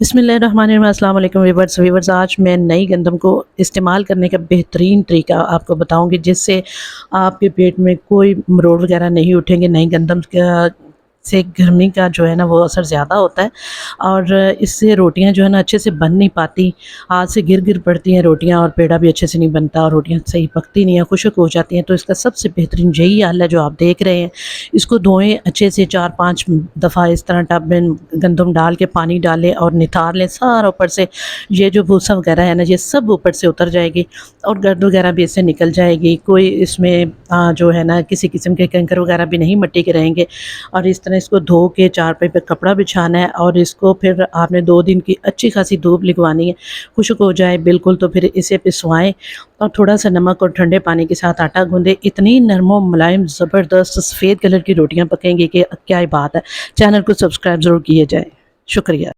बिस्मिल्लाहिर्रहमानिर्रहीम। अस्सलाम वालेकुम वीवर्स। आज मैं नई गंदम को इस्तेमाल करने का बेहतरीन तरीका आपको बताऊंगी, जिससे आपके पेट में कोई मरोड़ वगैरह नहीं उठेंगे। नई गंदम से गर्मी का जो है ना वो असर ज़्यादा होता है, और इससे रोटियां जो है ना अच्छे से बन नहीं पाती, हाथ से गिर पड़ती हैं रोटियां, और पेड़ा भी अच्छे से नहीं बनता, और रोटियां सही पकती नहीं है, खुश्क हो जाती हैं। तो इसका सबसे बेहतरीन यही हल है जो आप देख रहे हैं। इसको धोएं अच्छे से 4-5 दफ़ा, इस तरह टब में गंदम डाल के पानी डालें और निथार लें सारा ऊपर से। ये जो भूसा वगैरह है ना, ये सब ऊपर से उतर जाएगी, और गर्द वगैरह भी इससे निकल जाएगी। कोई इसमें जो है ना किसी किस्म के कंकर वगैरह भी नहीं मिट्टी के रहेंगे। और इस तरह इसको धो के चारपाई पे कपड़ा बिछाना है, और इसको फिर आपने 2 दिन की अच्छी खासी धूप लगवानी है। खुश्क हो जाए बिल्कुल तो फिर इसे पिसवाएं, और थोड़ा सा नमक और ठंडे पानी के साथ आटा गूंदे। इतनी नरम मुलायम ज़बरदस्त सफ़ेद कलर की रोटियां पकेंगी कि क्या ही बात है। चैनल को सब्सक्राइब ज़रूर किए जाए। शुक्रिया।